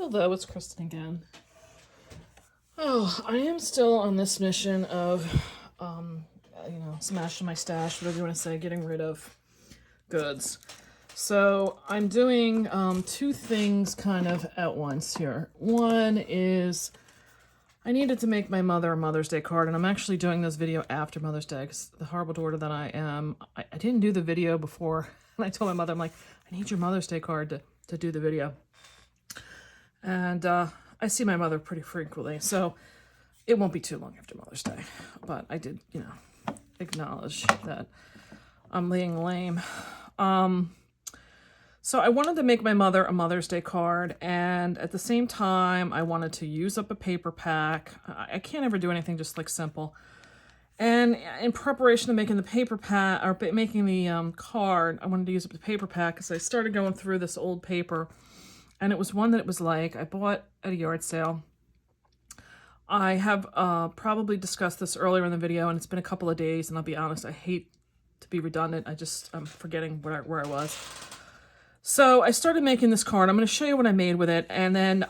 Hello, it's Kristen again. Oh, I am still on this mission of, smashing my stash, whatever you want to say, getting rid of goods. So I'm doing two things kind of at once here. One is I needed to make my mother a Mother's Day card, and I'm actually doing this video after Mother's Day because the horrible daughter that I am, I didn't do the video before, and I told my mother, I'm like, I need your Mother's Day card to do the video. And I see my mother pretty frequently, so it won't be too long after Mother's Day. But I did, acknowledge that I'm being lame. So I wanted to make my mother a Mother's Day card, and at the same time, I wanted to use up a paper pack. I can't ever do anything just like simple. And in preparation of making the paper pack, or making the card, I wanted to use up the paper pack because I started going through this old paper. And it was one that it was like, I bought at a yard sale. I have probably discussed this earlier in the video, and it's been a couple of days, and I'll be honest, I hate to be redundant. I'm forgetting where I was. So I started making this card. I'm going to show you what I made with it. And then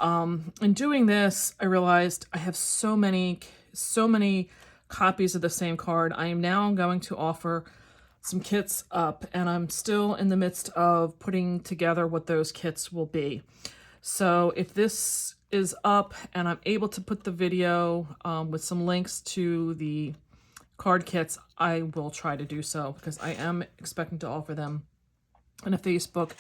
in doing this, I realized I have so many copies of the same card. I am now going to offer some kits up, and I'm still in the midst of putting together what those kits will be. So if this is up and I'm able to put the video with some links to the card kits, I will try to do so, because I am expecting to offer them in a Facebook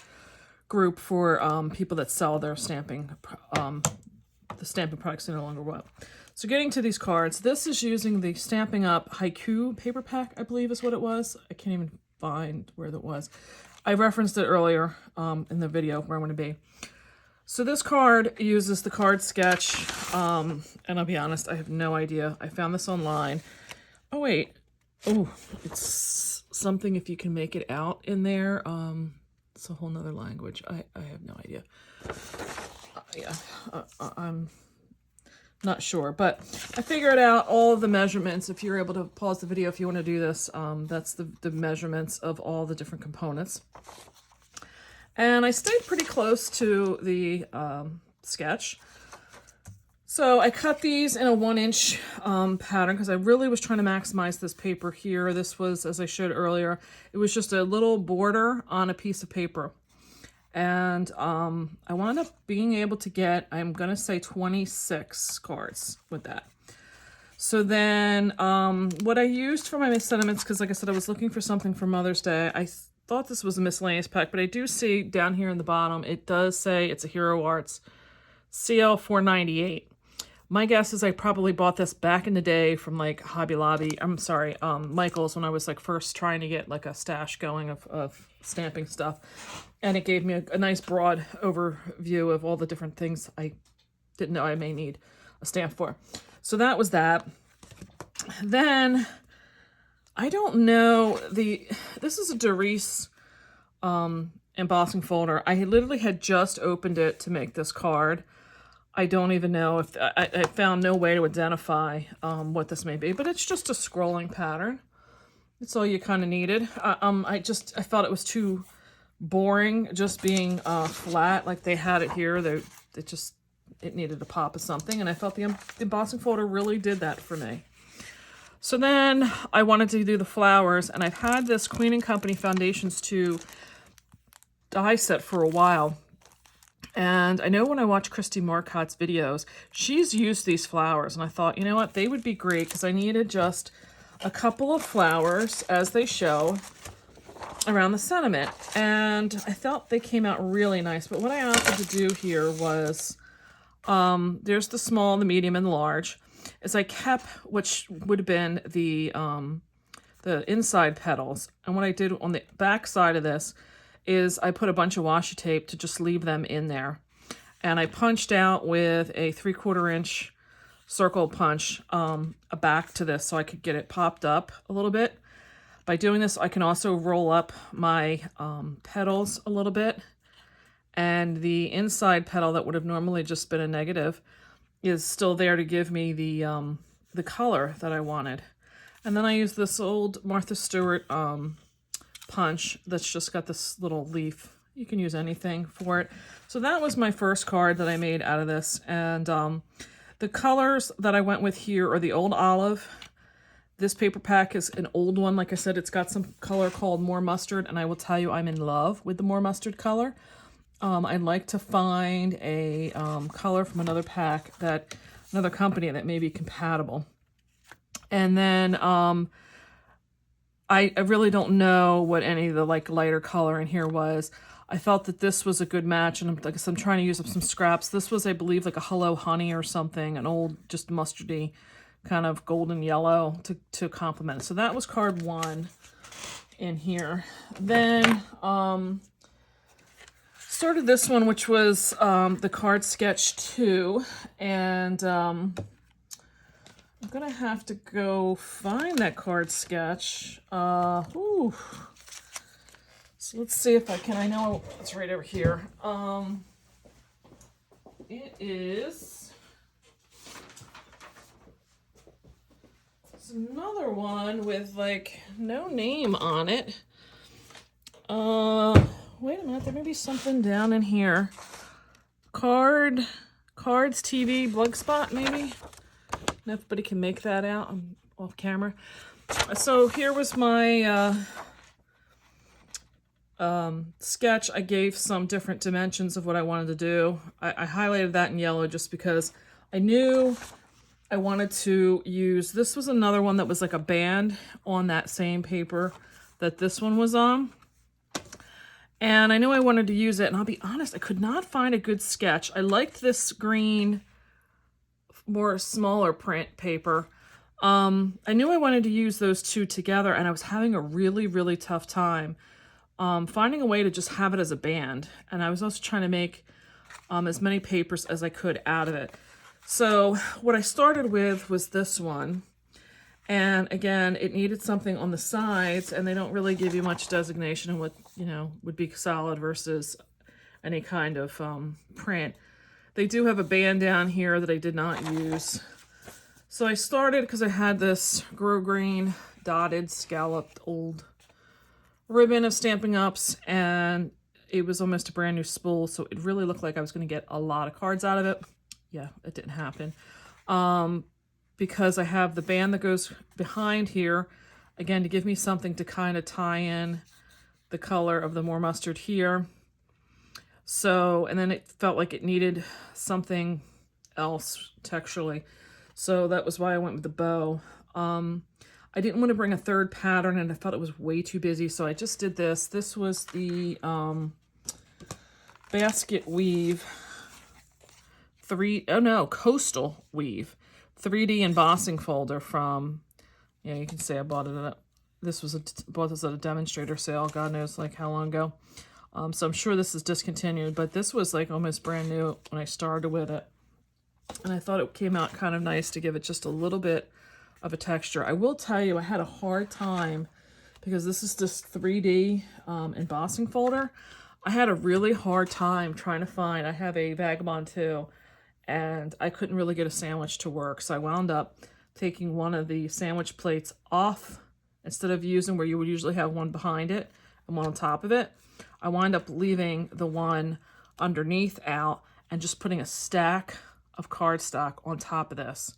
group for people that sell their stamping, the stamping products no longer what. So getting to these cards, this is using the Stampin Up Haiku paper pack, I believe is what it was. I can't even find where that was. I referenced it earlier in the video where I'm going to be. So this card uses the card sketch, and I'll be honest, I have no idea. I found this online. Oh, wait. Oh, it's something if you can make it out in there. It's a whole nother language. I have no idea. I'm not sure, but I figured out all of the measurements. If you're able to pause the video if you want to do this, that's the measurements of all the different components. And I stayed pretty close to the sketch. So I cut these in a 1-inch pattern because I really was trying to maximize this paper here. This was, as I showed earlier, it was just a little border on a piece of paper. And I wound up being able to get, I'm going to say 26 cards with that. So then what I used for my sentiments, because like I said, I was looking for something for Mother's Day. I thought this was a miscellaneous pack, but I do see down here in the bottom, it does say it's a Hero Arts CL 498. My guess is I probably bought this back in the day from like Hobby Lobby. I'm sorry, Michael's, when I was like first trying to get like a stash going of stamping stuff. And it gave me a nice broad overview of all the different things I didn't know I may need a stamp for. So that was that. Then, I don't know, this is a Darice embossing folder. I literally had just opened it to make this card. I don't even know if, I found no way to identify what this may be, but it's just a scrolling pattern. That's all you kind of needed. I felt it was too boring just being flat like they had it here. It needed a pop of something, and I felt the embossing folder really did that for me. So then I wanted to do the flowers, and I've had this Queen & Company Foundations 2 die set for a while. And I know when I watch Christy Marcotte's videos, she's used these flowers, and I thought, you know what, they would be great because I needed just a couple of flowers as they show around the sentiment. And I felt they came out really nice. But what I opted to do here was, there's the small, the medium, and the large, is I kept, which would have been the inside petals. And what I did on the back side of this is I put a bunch of washi tape to just leave them in there. And I punched out with a 3/4 inch circle punch a back to this so I could get it popped up a little bit. By doing this, I can also roll up my petals a little bit. And the inside petal that would have normally just been a negative is still there to give me the color that I wanted. And then I used this old Martha Stewart punch that's just got this little leaf You can use anything for it. So that was my first card that I made out of this. And the colors that I went with here are the Old Olive. This paper pack is an old one. Like I said, it's got some color called More Mustard, and I will tell you I'm in love with the More Mustard color. I'd like to find a color from another pack, another company that may be compatible. And then I really don't know what any of the like lighter color in here was. I felt that this was a good match, and I'm trying to use up some scraps. This was, I believe, like a Hello Honey or something, an old, just mustardy kind of golden yellow to complement it. So that was card 1 in here. Then started this one, which was the card sketch 2, and I'm gonna have to go find that card sketch. So let's see if I can. I know it's right over here. It is. It's another one with like no name on it. Wait a minute. There may be something down in here. Cards TV Blog Spot maybe. And everybody can make that out. I'm off camera. So here was my sketch. I gave some different dimensions of what I wanted to do. I highlighted that in yellow just because I knew I wanted to use, this was another one that was like a band on that same paper that this one was on. And I knew I wanted to use it, and I'll be honest, I could not find a good sketch. I liked this green, more smaller print paper. I knew I wanted to use those two together, and I was having a really, really tough time finding a way to just have it as a band. And I was also trying to make as many papers as I could out of it. So what I started with was this one. And again, it needed something on the sides, and they don't really give you much designation on what, would be solid versus any kind of print. They do have a band down here that I did not use. So I started because I had this Grosgrain dotted scalloped old ribbon of Stampin' Ups, and it was almost a brand new spool, so it really looked like I was going to get a lot of cards out of it. Yeah, it didn't happen. Because I have the band that goes behind here, again, to give me something to kind of tie in the color of the More Mustard here. So, and then it felt like it needed something else texturally. So that was why I went with the bow. I didn't want to bring a third pattern, and I felt it was way too busy, so I just did this. This was the Basket Weave Coastal Weave 3D embossing folder from, you can say I bought it at, bought this at a demonstrator sale, God knows like how long ago. So I'm sure this is discontinued, but this was like almost brand new when I started with it. And I thought it came out kind of nice to give it just a little bit of a texture. I will tell you, I had a hard time because this is this 3D embossing folder. I had a really hard time trying to find, I have a Vagabond too, and I couldn't really get a sandwich to work. So I wound up taking one of the sandwich plates off instead of using where you would usually have one behind it and one on top of it. I wound up leaving the one underneath out and just putting a stack of cardstock on top of this,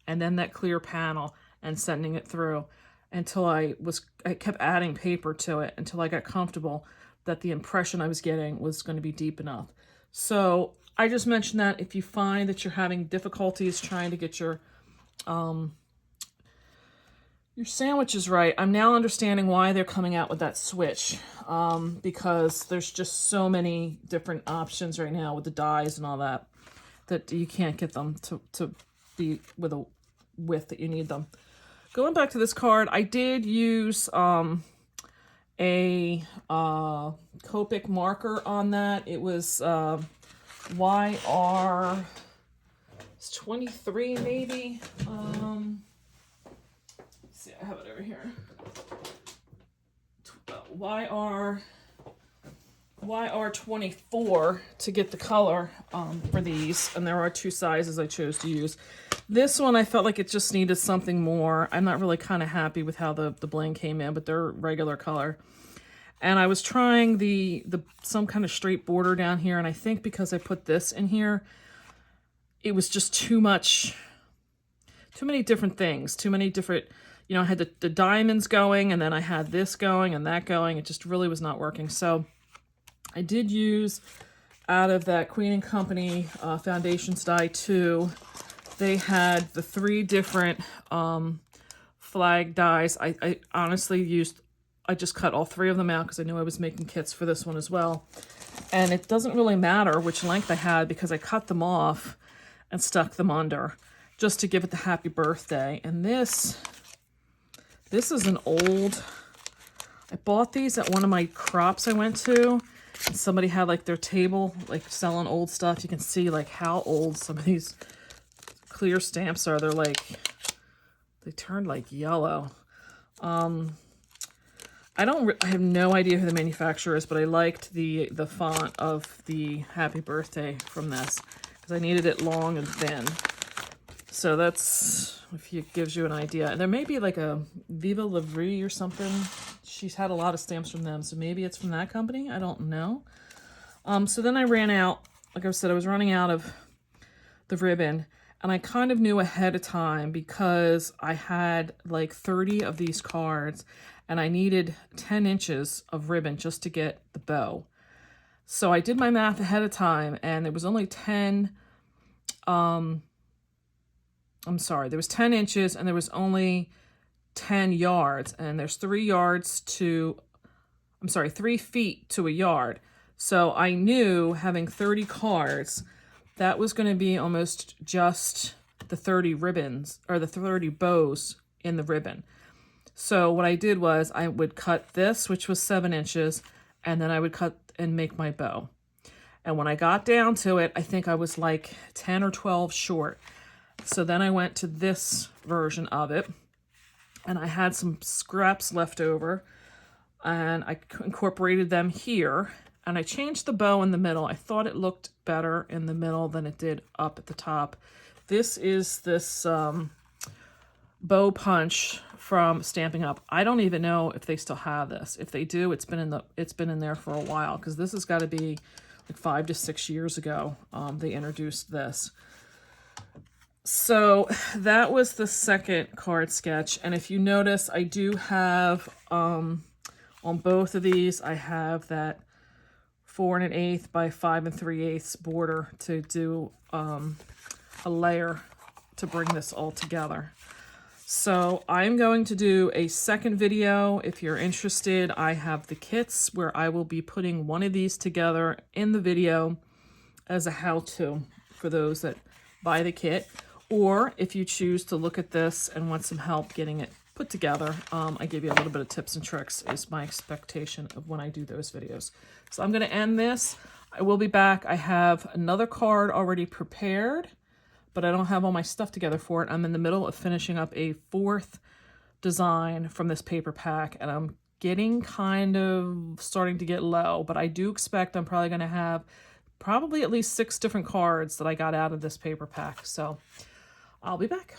and then that clear panel, and sending it through until I kept adding paper to it until I got comfortable that the impression I was getting was going to be deep enough. So I just mentioned that if you find that you're having difficulties trying to get your sandwiches right, I'm now understanding why they're coming out with that switch, because there's just so many different options right now with the dies and all that you can't get them to be with a width that you need them. Going back to this card, I did use a Copic marker on that. It was YR 23 maybe. Let's see, I have it over here. YR 24 to get the color for these, and there are two sizes I chose to use. This one I felt like it just needed something more. I'm not really kind of happy with how the bling came in, but they're regular color. And I was trying some kind of straight border down here, and I think because I put this in here, it was just too many different things, too many different, you know, I had the diamonds going, and then I had this going and that going. It just really was not working. So I did use, out of that Queen & Company Foundations Die 2, they had the 3 different flag dies. I honestly I just cut all 3 of them out because I knew I was making kits for this one as well. And it doesn't really matter which length I had because I cut them off and stuck them under just to give it the happy birthday. And this is an old, I bought these at one of my crops I went to. And somebody had like their table, like selling old stuff. You can see like how old some of these clear stamps are. They're like, they turned like yellow. I have no idea who the manufacturer is, but I liked the font of the happy birthday from this because I needed it long and thin. So that's, if it gives you an idea. And there may be like a Viva La Vie or something. She's had a lot of stamps from them, so maybe it's from that company. I don't know. So then I ran out, like I said, I was running out of the ribbon, and I kind of knew ahead of time because I had like 30 of these cards, and I needed 10 inches of ribbon just to get the bow. So I did my math ahead of time, and it was only 10, there was 10 inches, and there was only 10 yards, and there's 3 feet to a yard. So I knew having 30 cards, that was going to be almost just the 30 ribbons, or the 30 bows in the ribbon. So what I did was I would cut this, which was 7 inches, and then I would cut and make my bow. And when I got down to it, I think I was like 10 or 12 short. So then I went to this version of it, and I had some scraps left over, and I incorporated them here, and I changed the bow in the middle. I thought it looked better in the middle than it did up at the top. This is this bow punch from Stampin' Up. I don't even know if they still have this. If they do, it's been in there for a while, because this has got to be like 5 to 6 years ago they introduced this. So that was the second card sketch, and if you notice, I do have on both of these, I have that 4 1/8 by 5 3/8 border to do a layer to bring this all together. So I'm going to do a second video. If you're interested, I have the kits where I will be putting one of these together in the video as a how-to for those that buy the kit. Or if you choose to look at this and want some help getting it put together, I give you a little bit of tips and tricks is my expectation of when I do those videos. So I'm going to end this. I will be back. I have another card already prepared, but I don't have all my stuff together for it. I'm in the middle of finishing up a 4th design from this paper pack, and I'm getting kind of starting to get low, but I do expect I'm probably going to have probably at least 6 different cards that I got out of this paper pack. So I'll be back.